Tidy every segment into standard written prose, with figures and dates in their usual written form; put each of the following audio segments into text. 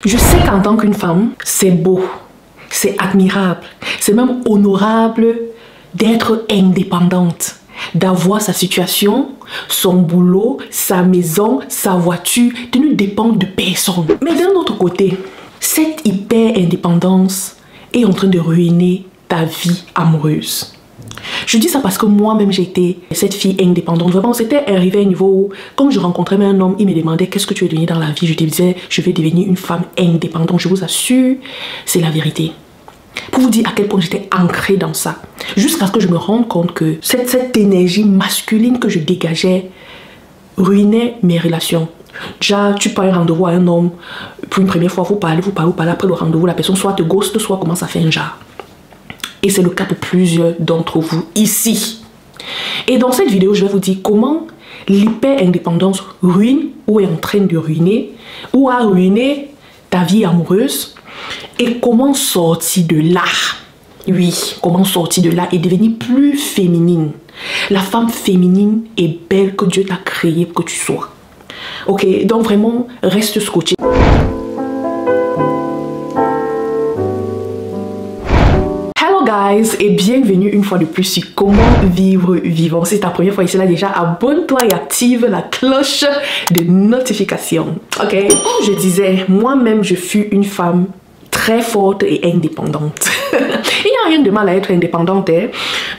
Je sais qu'en tant qu'une femme, c'est beau, c'est admirable, c'est même honorable d'être indépendante, d'avoir sa situation, son boulot, sa maison, sa voiture, de ne dépendre de personne. Mais d'un autre côté, cette hyper-indépendance est en train de ruiner ta vie amoureuse. Je dis ça parce que moi-même j'ai été cette fille indépendante. Vraiment, c'était arrivé à un niveau où, quand je rencontrais un homme, il me demandait qu'est-ce que tu veux devenir dans la vie. Je te disais, je vais devenir une femme indépendante. Je vous assure, c'est la vérité. Pour vous dire à quel point j'étais ancrée dans ça. Jusqu'à ce que je me rende compte que cette énergie masculine que je dégageais ruinait mes relations. Déjà, tu prends un rendez-vous à un homme, pour une première fois, vous parlez. Après le rendez-vous, la personne soit te ghost, soit commence à faire un genre. Et c'est le cas pour plusieurs d'entre vous ici. Et dans cette vidéo, je vais vous dire comment l'hyper-indépendance ruine ou est en train de ruiner ou a ruiné ta vie amoureuse et comment sortir de là. Oui, comment sortir de là et devenir plus féminine. La femme féminine est belle que Dieu t'a créée pour que tu sois. Ok, donc vraiment, reste scotché. Guys, et bienvenue une fois de plus sur Comment Vivre Vivant. Si c'est ta première fois ici là, déjà abonne-toi et active la cloche de notification. Ok, comme je disais, moi-même je fus une femme très forte et indépendante. Il n'y a rien de mal à être indépendante, hein?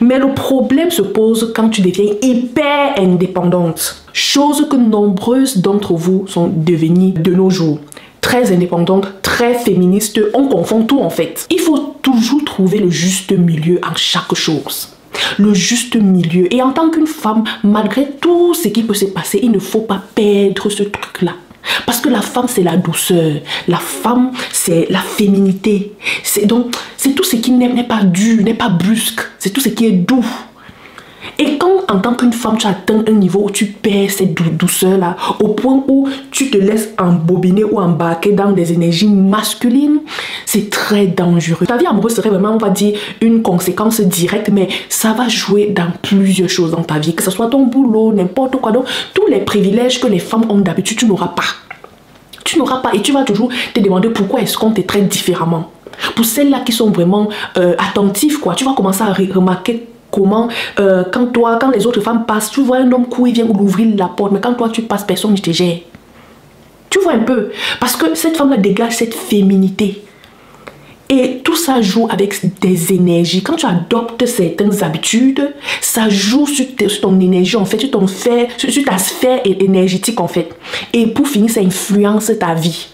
Mais le problème se pose quand tu deviens hyper indépendante. Chose que nombreuses d'entre vous sont devenues de nos jours. Très indépendante, très féministe, on confond tout en fait. Il faut toujours trouver le juste milieu en chaque chose. Le juste milieu. Et en tant qu'une femme, malgré tout ce qui peut se passer, il ne faut pas perdre ce truc-là. Parce que la femme, c'est la douceur. La femme, c'est la féminité. C'est tout ce qui n'est pas dur, n'est pas brusque. C'est tout ce qui est doux. Et quand, en tant qu'une femme, tu atteins un niveau où tu perds cette douceur-là, au point où tu te laisses embobiner ou embarquer dans des énergies masculines, c'est très dangereux. Ta vie amoureuse serait vraiment, on va dire, une conséquence directe, mais ça va jouer dans plusieurs choses dans ta vie, que ce soit ton boulot, n'importe quoi. Donc, tous les privilèges que les femmes ont d'habitude, tu n'auras pas. Tu n'auras pas et tu vas toujours te demander pourquoi est-ce qu'on te traite différemment. Pour celles-là qui sont vraiment attentives, quoi, tu vas commencer à remarquer comment, quand les autres femmes passent, tu vois un homme qui vient ouvrir la porte, mais quand toi tu passes, personne ne te gère. Tu vois un peu, parce que cette femme-là dégage cette féminité. Et tout ça joue avec des énergies. Quand tu adoptes certaines habitudes, ça joue sur ton énergie, en fait, sur ta sphère énergétique, en fait. Et pour finir, ça influence ta vie.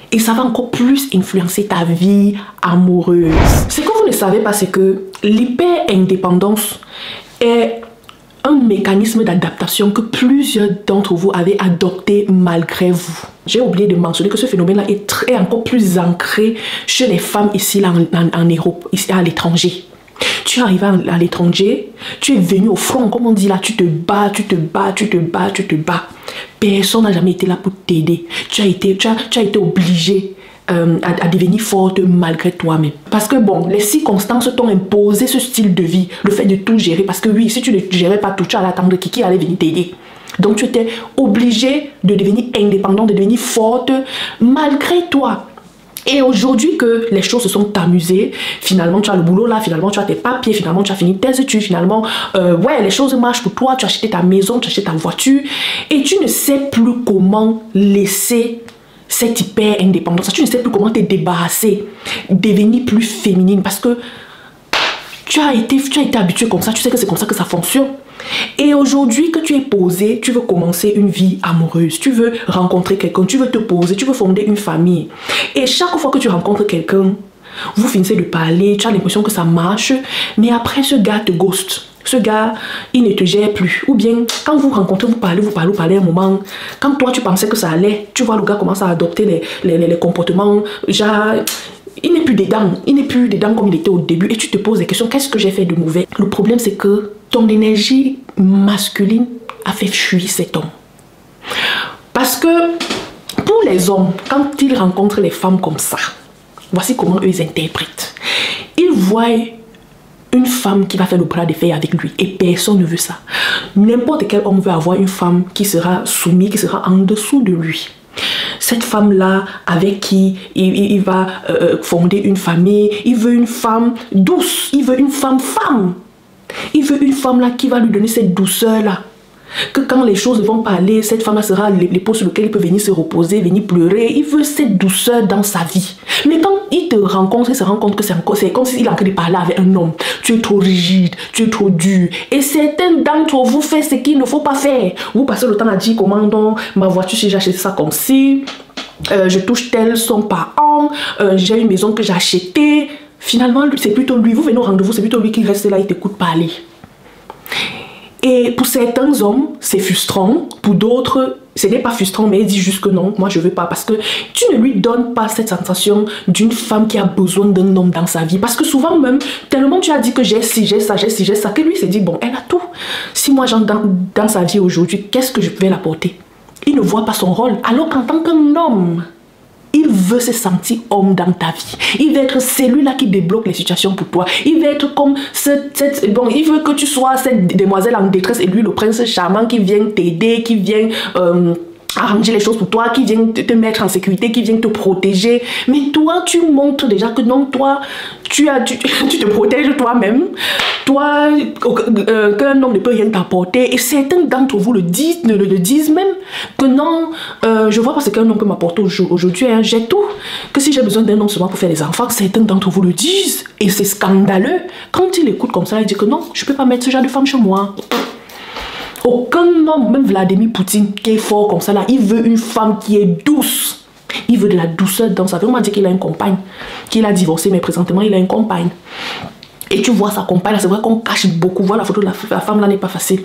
Et ça va encore plus influencer ta vie amoureuse. Ce que vous ne savez pas, c'est que l'hyper-indépendance est un mécanisme d'adaptation que plusieurs d'entre vous avez adopté malgré vous. J'ai oublié de mentionner que ce phénomène-là est encore plus ancré chez les femmes ici là, en Europe, ici à l'étranger. Tu es arrivé à l'étranger, tu es venu au front, comme on dit là, tu te bats. Personne n'a jamais été là pour t'aider. Tu as été obligé à devenir forte malgré toi-même. Parce que bon, les circonstances t'ont imposé ce style de vie, le fait de tout gérer. Parce que oui, si tu ne gérais pas tout, tu allais attendre qui allait venir t'aider. Donc tu étais obligé de devenir indépendant, de devenir forte malgré toi. Et aujourd'hui que les choses se sont amusées, finalement tu as le boulot là, finalement tu as tes papiers, finalement tu as fini tes études, finalement ouais, les choses marchent pour toi, tu as acheté ta maison, tu as acheté ta voiture et tu ne sais plus comment laisser cette hyper indépendance, tu ne sais plus comment te débarrasser, devenir plus féminine parce que tu as été habitué comme ça, tu sais que c'est comme ça que ça fonctionne. Et aujourd'hui que tu es posé, tu veux commencer une vie amoureuse, tu veux rencontrer quelqu'un, tu veux te poser, tu veux fonder une famille. Et chaque fois que tu rencontres quelqu'un, vous finissez de parler, tu as l'impression que ça marche, mais après ce gars te ghost. Ce gars, il ne te gère plus. Ou bien, quand vous rencontrez, vous parlez un moment. Quand toi, tu pensais que ça allait, tu vois le gars commence à adopter les comportements, genre... Il n'est plus dedans comme il était au début et tu te poses des questions, qu'est-ce que j'ai fait de mauvais? Le problème c'est que ton énergie masculine a fait fuir cet homme. Parce que pour les hommes, quand ils rencontrent les femmes comme ça, voici comment eux ils interprètent. Ils voient une femme qui va faire le bras de fer avec lui et personne ne veut ça. N'importe quel homme veut avoir une femme qui sera soumise, qui sera en dessous de lui. cette femme-là avec qui il va fonder une famille. Il veut une femme douce, il veut une femme. Il veut une femme là qui va lui donner cette douceur-là. Que quand les choses ne vont pas aller, cette femme-là sera l'épaule sur laquelle il peut venir se reposer, venir pleurer. Il veut cette douceur dans sa vie. Mais quand il te rencontre, il se rend compte que c'est comme s'il est en train de parler avec un homme. Tu es trop rigide, tu es trop dur. Et certains d'entre vous font ce qu'il ne faut pas faire. Vous passez le temps à dire comment donc ma voiture, si j'ai acheté ça comme si, je touche telle somme par an, j'ai une maison que j'ai achetée. Finalement, c'est plutôt lui. Vous venez au rendez-vous, c'est plutôt lui qui reste là, il t'écoute parler. Et pour certains hommes, c'est frustrant. Pour d'autres, ce n'est pas frustrant, mais il dit juste que non, moi je veux pas. Parce que tu ne lui donnes pas cette sensation d'une femme qui a besoin d'un homme dans sa vie. Parce que souvent même, tellement tu as dit que j'ai ci, j'ai ça, j'ai ci, j'ai ça, que lui s'est dit, bon, elle a tout. Si moi j'entre dans sa vie aujourd'hui, qu'est-ce que je vais l'apporter? Il ne voit pas son rôle. Alors qu'en tant qu'un homme, il veut se sentir homme dans ta vie. Il veut être celui-là qui débloque les situations pour toi. Il veut être comme bon, il veut que tu sois cette demoiselle en détresse et lui le prince charmant qui vient t'aider, qui vient arranger les choses pour toi, qui vient te mettre en sécurité, qui vient te protéger. Mais toi, tu montres déjà que non, toi, tu te protèges toi-même. Toi, qu'un homme ne peut rien t'apporter. Et certains d'entre vous le disent même que non, je vois pas ce qu'un homme peut m'apporter aujourd'hui. Hein, j'ai tout. Que si j'ai besoin d'un homme seulement pour faire des enfants, certains d'entre vous le disent. Et c'est scandaleux. Quand il écoute comme ça, il dit que non, je peux pas mettre ce genre de femme chez moi. Aucun homme, même Vladimir Poutine, qui est fort comme ça, là, il veut une femme qui est douce. Il veut de la douceur dans sa vie. On m'a dit qu'il a une compagne, qu'il a divorcé, mais présentement, il a une compagne. Et tu vois sa compagne, c'est vrai qu'on cache beaucoup. Voir la photo de la femme là n'est pas facile.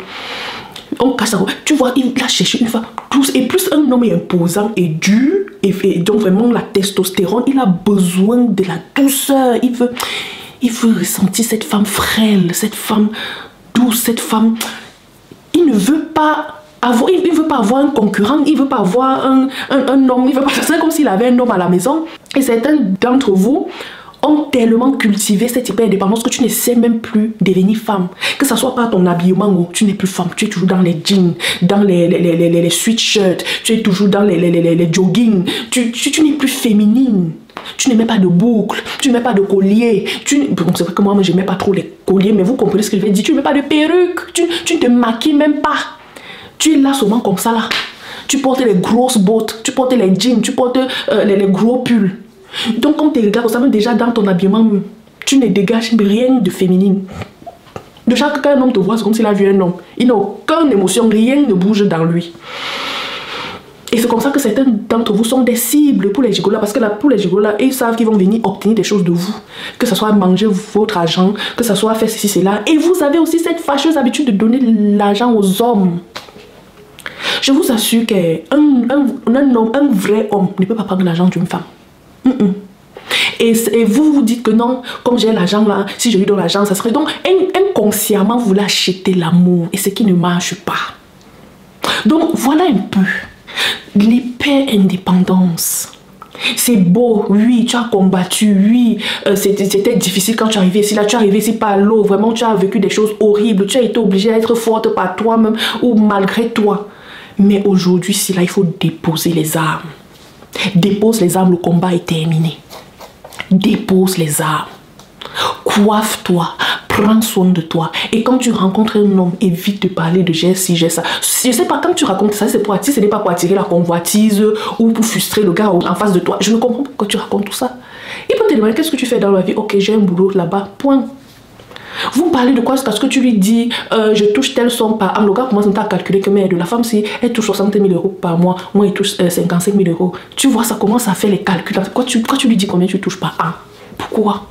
On cache ça. Tu vois, il a cherché une femme douce. Et plus un homme est imposant et dur, et donc vraiment la testostérone, il a besoin de la douceur. Il veut ressentir cette femme frêle, cette femme douce, cette femme... Il ne veut pas avoir, il veut pas avoir un concurrent, il veut pas avoir un homme, il veut pas, c'est comme s'il avait un homme à la maison. Et certains d'entre vous ont tellement cultivé cette hyper-indépendance que tu ne sais même plus devenir femme. Que ce soit par ton habillement, où tu n'es plus femme, tu es toujours dans les jeans, dans les sweatshirts, tu es toujours dans les jogging, tu n'es plus féminine. Tu ne mets pas de boucle, tu ne mets pas de collier. Bon, c'est vrai que moi, je ne mets pas trop les colliers, mais vous comprenez ce que je veux dire. Tu ne mets pas de perruque, tu ne te maquilles même pas. Tu es là seulement comme ça là. Tu portes les grosses bottes, tu portes les jeans, tu portes les gros pulls. Donc quand tu regardes, ça même déjà dans ton habillement, tu ne dégages rien de féminine. Déjà que quand un homme te voit, c'est comme s'il a vu un homme. Il n'a aucune émotion, rien ne bouge dans lui. Et c'est comme ça que certains d'entre vous sont des cibles pour les gigolas. Parce que là, pour les gigolas, ils savent qu'ils vont venir obtenir des choses de vous. Que ce soit manger votre argent, que ce soit faire ceci, cela. Et vous avez aussi cette fâcheuse habitude de donner l'argent aux hommes. Je vous assure qu'un homme, un vrai homme, ne peut pas prendre l'argent d'une femme. Et vous vous dites que non, comme j'ai l'argent là, si je lui donne l'argent, ça serait donc inconsciemment vous voulez acheter l'amour. Et ce qui ne marche pas. Donc voilà un peu. L'hyper-indépendance. C'est beau, oui, tu as combattu, oui, c'était difficile quand tu es arrivé ici, là tu es arrivé ici par l'eau, vraiment tu as vécu des choses horribles, tu as été obligé d'être forte par toi-même ou malgré toi. Mais aujourd'hui, si là, il faut déposer les armes. Dépose les armes, le combat est terminé. Dépose les armes. Coiffe-toi, prends soin de toi. Et quand tu rencontres un homme, évite de parler de j'ai ci, j'ai ça. Je sais pas, quand tu racontes ça, c'est pour attirer, ce n'est pas pour attirer la convoitise ou pour frustrer le gars en face de toi. Je ne comprends pas pourquoi tu racontes tout ça. Il peut te demander qu'est-ce que tu fais dans la vie. Ok, j'ai un boulot là-bas, point. Vous parlez de quoi? Parce que tu lui dis je touche telle somme par an. Le gars commence à calculer que mais de la femme, si elle touche 60 000 euros par mois, moi elle touche 55 000 euros. Tu vois, ça commence à faire les calculs. Quand tu lui dis combien tu touches par an, pourquoi?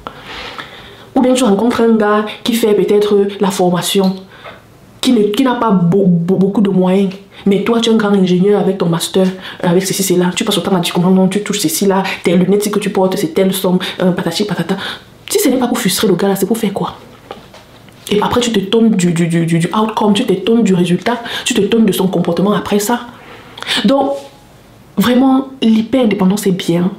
Ou bien tu rencontres un gars qui fait peut-être la formation, qui n'a pas beaucoup de moyens. Mais toi, tu es un grand ingénieur avec ton master, avec ceci, c'est là. Tu passes autant à dire comment non, tu touches ceci là, tes lunettes, si que tu portes, c'est telle somme, patati patata. Si ce n'est pas pour frustrer le gars là, c'est pour faire quoi? Et après, tu te tournes du outcome, tu te tournes du résultat, tu te tournes de son comportement après ça. Donc, vraiment, l'hyper-indépendance est bien,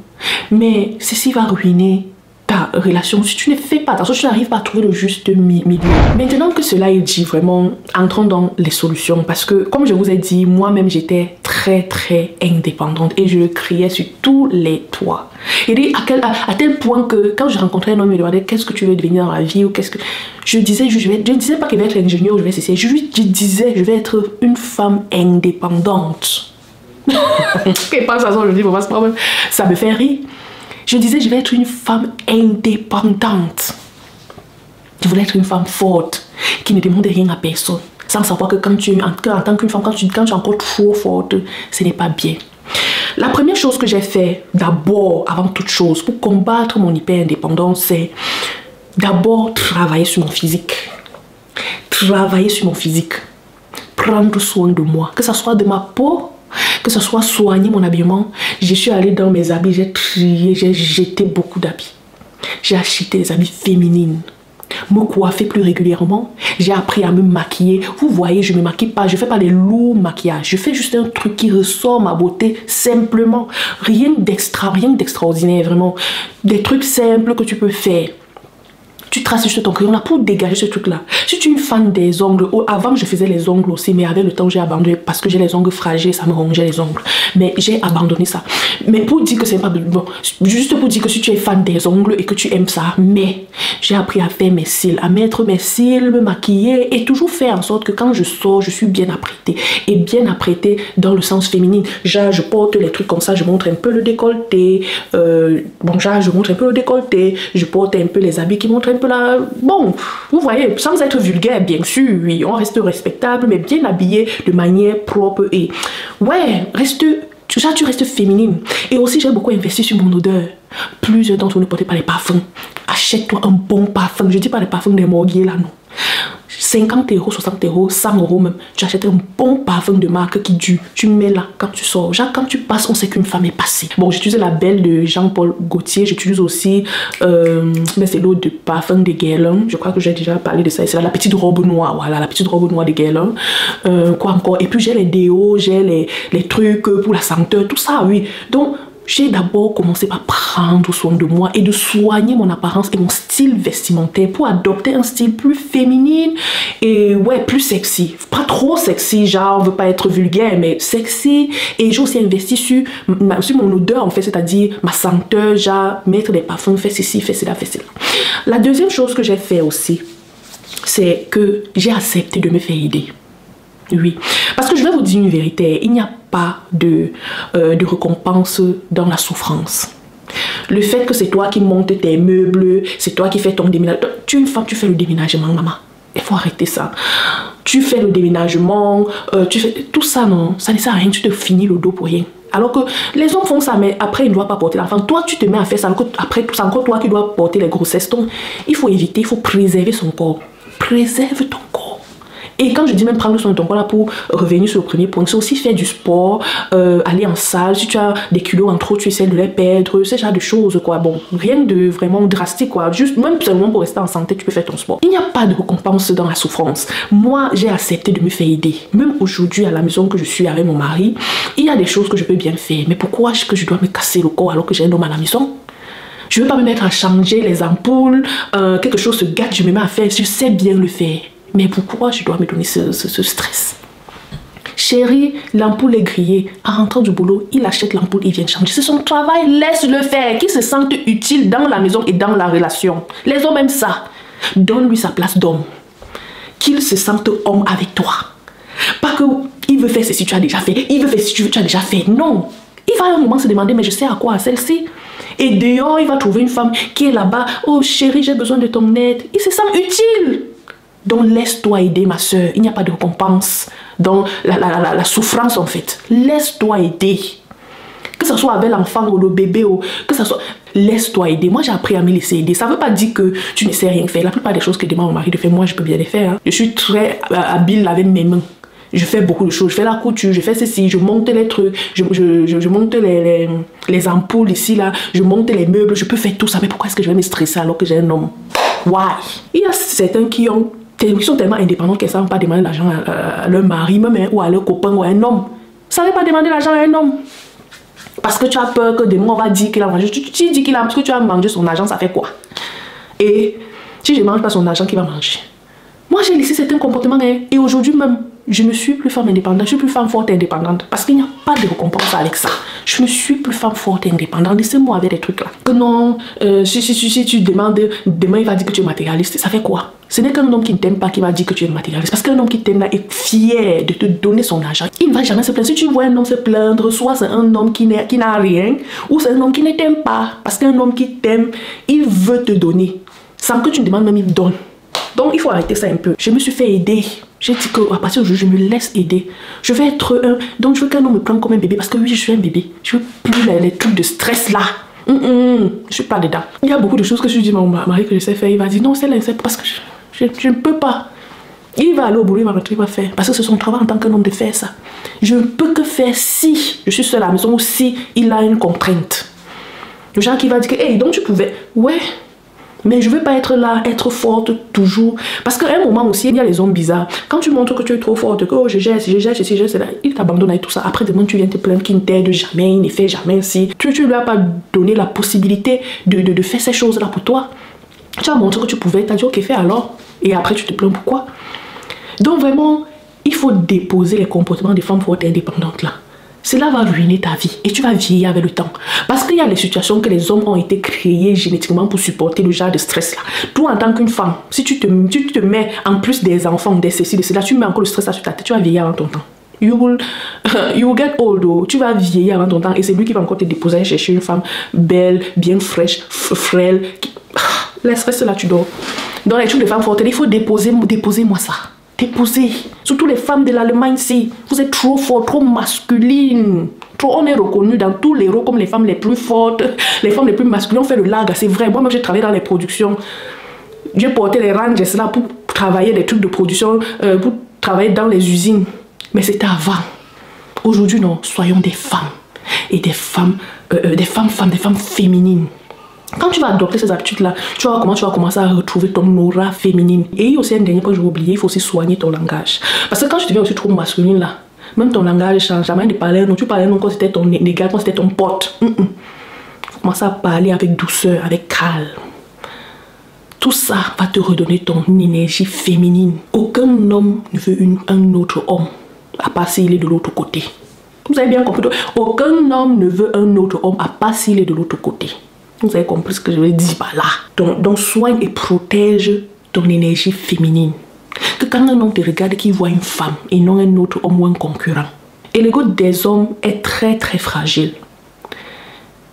mais ceci va ruiner ta relation. Si tu ne fais pas attention, tu n'arrives pas à trouver le juste milieu. Maintenant que cela est dit, vraiment, entrons dans les solutions. Parce que, comme je vous ai dit, moi-même, j'étais très très indépendante et je le criais sur tous les toits. Et à tel point que quand je rencontrais un homme, il me demandait qu'est-ce que tu veux devenir dans la vie ou qu'est-ce que... Je ne disais pas qu'il va être ingénieur ou je vais cesser. Je disais je vais être une femme indépendante. Et pas ça, je me dis, ça me fait rire. Je disais je vais être une femme indépendante. Je voulais être une femme forte qui ne demande rien à personne. Sans savoir que en tant qu'une femme, quand tu es encore trop forte, ce n'est pas bien. La première chose que j'ai fait, d'abord, avant toute chose, pour combattre mon hyper-indépendance, c'est d'abord travailler sur mon physique. Travailler sur mon physique. Prendre soin de moi. Que ce soit de ma peau, que ce soit soigner mon habillement. Je suis allée dans mes habits, j'ai trié, j'ai jeté beaucoup d'habits. J'ai acheté des habits féminines. Me coiffer plus régulièrement. J'ai appris à me maquiller. Vous voyez, je ne me maquille pas. Je ne fais pas les lourds maquillages. Je fais juste un truc qui ressort ma beauté simplement. Rien d'extraordinaire, vraiment. Des trucs simples que tu peux faire. Tu traces juste ton crayon là pour dégager ce truc là. Si tu es une fan des ongles, avant je faisais les ongles aussi, mais avec le temps j'ai abandonné parce que j'ai les ongles fragiles, ça me rongeait les ongles. Mais j'ai abandonné ça. Mais pour dire que c'est pas bon, juste pour dire que si tu es fan des ongles et que tu aimes ça, mais j'ai appris à faire mes cils, à mettre mes cils, me maquiller et toujours faire en sorte que quand je sors, je suis bien apprêtée. Et bien apprêtée dans le sens féminin. Genre, je porte les trucs comme ça, je montre un peu le décolleté. Je montre un peu le décolleté. Je porte un peu les habits qui montrent un peu là. Bon, vous voyez, sans être vulgaire, bien sûr, oui, on reste respectable, mais bien habillé de manière propre et ouais, tu restes féminine. Et aussi, j'ai beaucoup investi sur mon odeur. Plusieurs d'entre vous ne portez pas les parfums. Achète-toi un bon parfum. Je dis pas les parfums des morguiers là, non. 50 €, 60 €, 100 € même. Tu achètes un bon parfum de marque qui dure. Tu mets là quand tu sors. Genre quand tu passes, on sait qu'une femme est passée. Bon, j'utilise la Belle de Jean-Paul Gaultier. J'utilise aussi, mais c'est l'autre de parfum de Guerlain. Je crois que j'ai déjà parlé de ça. C'est la petite robe noire. Voilà, la petite robe noire de Guerlain. Quoi encore? Et puis j'ai les déos, j'ai les trucs pour la senteur, tout ça, oui. Donc, j'ai d'abord commencé par prendre soin de moi et de soigner mon apparence et mon style vestimentaire pour adopter un style plus féminin et ouais, plus sexy. Pas trop sexy, genre on veut pas être vulgaire, mais sexy. Et j'ai aussi investi sur mon odeur en fait, c'est-à-dire ma senteur, genre mettre des parfums, faire ceci, faire cela, faire cela. La deuxième chose que j'ai fait aussi, c'est que j'ai accepté de me faire aider. Oui, parce que je vais vous dire une vérité, il n'y a pas de récompense dans la souffrance. Le fait que c'est toi qui montes tes meubles, c'est toi qui fais ton déménagement. Tu es une femme, tu fais le déménagement, maman. Il faut arrêter ça. Tu fais le déménagement, tu fais tout ça, non, ça ne sert à rien, tu te finis le dos pour rien. Alors que les hommes font ça, mais après, ils ne doivent pas porter l'enfant. Toi, tu te mets à faire ça, alors que après tout, c'est encore toi qui dois porter les grossesses. Donc, il faut éviter, il faut préserver son corps. Préserve ton corps. Et quand je dis même prendre soin de ton corps là, pour revenir sur le premier point, c'est aussi faire du sport, aller en salle. Si tu as des kilos en trop, tu essaies de les perdre, ce genre de choses quoi. Bon, rien de vraiment drastique quoi. Juste même seulement pour rester en santé, tu peux faire ton sport. Il n'y a pas de récompense dans la souffrance. Moi, j'ai accepté de me faire aider. Même aujourd'hui à la maison que je suis avec mon mari, il y a des choses que je peux bien faire. Mais pourquoi est-ce que je dois me casser le corps alors que j'ai un homme à la maison? Je ne veux pas me mettre à changer les ampoules, quelque chose se gâte, je me mets à faire, je sais bien le faire. Mais pourquoi je dois me donner ce stress? Chérie, l'ampoule est grillée. En rentrant du boulot, il achète l'ampoule, il vient changer. C'est son travail, laisse-le faire. Qu'il se sente utile dans la maison et dans la relation. Les hommes aiment ça. Donne-lui sa place d'homme. Qu'il se sente homme avec toi. Pas qu'il veut faire ce que tu as déjà fait. Il veut faire ce que tu as déjà fait. Non. Il va à un moment se demander, mais je sais à quoi celle-ci. Et dehors, il va trouver une femme qui est là-bas. Oh chérie, j'ai besoin de ton aide. Il se sent utile. Donc laisse-toi aider ma soeur, il n'y a pas de récompense dans la souffrance en fait. Laisse-toi aider. Que ce soit avec l'enfant ou le bébé ou que ce soit... Laisse-toi aider. Moi j'ai appris à me laisser aider. Ça ne veut pas dire que tu ne sais rien faire. La plupart des choses que demande mon mari de faire, moi je peux bien les faire. Hein. Je suis très habile avec mes mains. Je fais beaucoup de choses. Je fais la couture, je fais ceci, je monte les trucs, je monte les ampoules ici, là, je monte les meubles, je peux faire tout ça. Mais pourquoi est-ce que je vais me stresser alors que j'ai un homme? Why? Il y a certains qui sont tellement indépendants qu'elles ne savent pas demander l'argent à leur mari même, ou à leur copain ou à un homme. Ça ne savent pas demander l'argent à un homme. Parce que tu as peur que demain on va dire qu'il a mangé. Tu dis qu'il a, parce que tu as mangé son argent, ça fait quoi? Et si je ne mange pas son argent, qui va manger? Moi j'ai laissé certains comportements et aujourd'hui même, je ne suis plus femme indépendante, je suis plus femme forte et indépendante. Parce qu'il n'y a pas de récompense avec ça. Je ne suis plus femme forte et indépendante. Laissez-moi avec des trucs là. Que non, si tu demandes, demain il va dire que tu es matérialiste. Ça fait quoi? Ce n'est qu'un homme qui ne t'aime pas qui va dire que tu es matérialiste. Parce qu'un homme qui t'aime là est fier de te donner son argent. Il ne va jamais se plaindre. Si tu vois un homme se plaindre, soit c'est un homme qui n'a rien, ou c'est un homme qui ne t'aime pas. Parce qu'un homme qui t'aime, il veut te donner. Sans que tu ne demandes même, il donne. Donc il faut arrêter ça un peu. Je me suis fait aider. J'ai dit qu'à partir d'aujourd'hui, je me laisse aider. Je vais être un... Donc je veux qu'un homme me prenne comme un bébé. Parce que oui, je suis un bébé. Je veux plus les trucs de stress là. Je suis pas dedans. Il y a beaucoup de choses que je dis à mon mari que je sais faire. Il va dire non, c'est là, c'est parce que je ne peux pas. Il va aller au boulot, il va rentrer, il va faire. Parce que c'est son travail en tant qu'un homme de faire ça. Je ne peux que faire si je suis seule à la maison ou si il a une contrainte. Le genre qui va dire que, hey, donc tu pouvais. Ouais. Mais je ne veux pas être là, être forte toujours. Parce qu'à un moment aussi, il y a les hommes bizarres. Quand tu montres que tu es trop forte, que oh, je gère, c'est là, il t'abandonne avec tout ça. Après, demain, tu viens te plaindre qu'il ne t'aide jamais, il ne fait jamais ainsi. Tu ne lui as pas donné la possibilité de faire ces choses-là pour toi. Tu as montré que tu pouvais, tu as dit ok, fais alors. Et après, tu te plains pourquoi. Donc vraiment, il faut déposer les comportements des femmes fortes et indépendantes là. Cela va ruiner ta vie et tu vas vieillir avec le temps. Parce qu'il y a les situations que les hommes ont été créés génétiquement pour supporter le genre de stress là. Toi en tant qu'une femme, si tu te mets en plus des enfants, des ceci, de cela, tu mets encore le stress là sur ta tête, tu vas vieillir avant ton temps. You will get old, oh. Tu vas vieillir avant ton temps et c'est lui qui va encore te déposer et chercher une femme belle, bien fraîche, frêle. Le stress là, tu dors. Dans les trucs de femmes fortes, il faut déposer-moi ça. Déposer. Surtout les femmes de l'Allemagne ici. Vous êtes trop fortes, trop masculines. On est reconnu dans tous les rôles comme les femmes les plus fortes, les femmes les plus masculines. On fait le lag, c'est vrai. Moi-même, j'ai travaillé dans les productions. J'ai porté les Rangers là pour travailler des trucs de production, pour travailler dans les usines. Mais c'était avant. Aujourd'hui, non. Soyons des femmes. Et des femmes féminines. Quand tu vas adopter ces habitudes-là, tu vois comment tu vas commencer à retrouver ton aura féminine. Et il y a aussi un dernier point que je vais oublier, il faut aussi soigner ton langage. Parce que quand tu deviens aussi trop masculine là, même ton langage change. Jamais de parler, non, tu parlais non quand c'était ton égal, quand c'était ton pote. Il faut commencer à parler avec douceur, avec calme. Tout ça va te redonner ton énergie féminine. Aucun homme ne veut un autre homme, à part s'il est de l'autre côté. Vous avez bien compris? Aucun homme ne veut un autre homme, à part s'il est de l'autre côté. Vous avez compris ce que je veux dire par là. Donc soigne et protège ton énergie féminine. Que quand un homme te regarde, qu'il voit une femme et non un autre homme ou un concurrent. Et l'ego des hommes est très très fragile.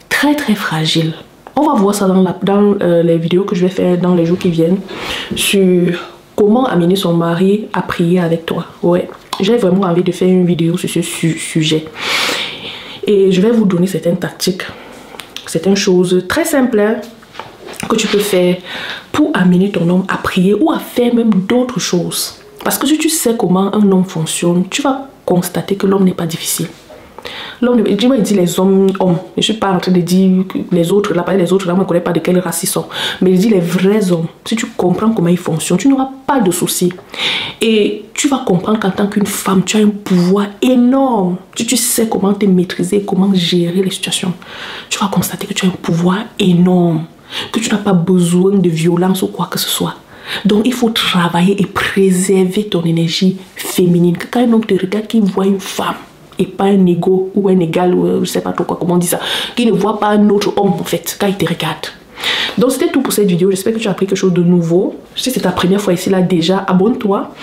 Très très fragile. On va voir ça dans les vidéos que je vais faire dans les jours qui viennent. Sur comment amener son mari à prier avec toi. Ouais. J'ai vraiment envie de faire une vidéo sur ce sujet. Et je vais vous donner certaines tactiques. C'est une chose très simple hein, que tu peux faire pour amener ton homme à prier ou à faire même d'autres choses. Parce que si tu sais comment un homme fonctionne, tu vas constater que l'homme n'est pas difficile. L'homme, il dit les hommes. Je ne suis pas en train de dire les autres, là, les autres, là, on ne connaît pas de quelle race ils sont. Mais il dit les vrais hommes. Si tu comprends comment ils fonctionnent, tu n'auras pas de soucis. Et tu vas comprendre qu'en tant qu'une femme, tu as un pouvoir énorme. Si tu sais comment te maîtriser, comment gérer les situations, tu vas constater que tu as un pouvoir énorme. Que tu n'as pas besoin de violence ou quoi que ce soit. Donc il faut travailler et préserver ton énergie féminine. Que quand un homme te regarde, qu'il voit une femme, et pas un ego ou un égal, ou je ne sais pas trop quoi, comment on dit ça, qui ne voit pas un autre homme en fait, quand il te regarde. Donc c'était tout pour cette vidéo, j'espère que tu as appris quelque chose de nouveau. Si c'est ta première fois ici là déjà, abonne-toi,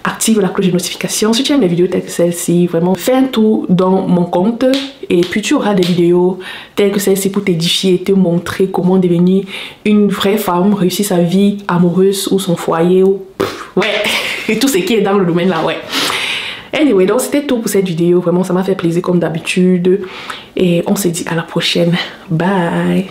active la cloche de notification. Si tu aimes les vidéos telles que celle-ci, vraiment fais un tour dans mon compte et puis tu auras des vidéos telles que celle-ci pour t'édifier et te montrer comment devenir une vraie femme, réussir sa vie amoureuse ou son foyer ou ouais, et tout ce qui est dans le domaine là, ouais. Anyway, donc c'était tout pour cette vidéo. Vraiment, ça m'a fait plaisir comme d'habitude. Et on se dit à la prochaine. Bye!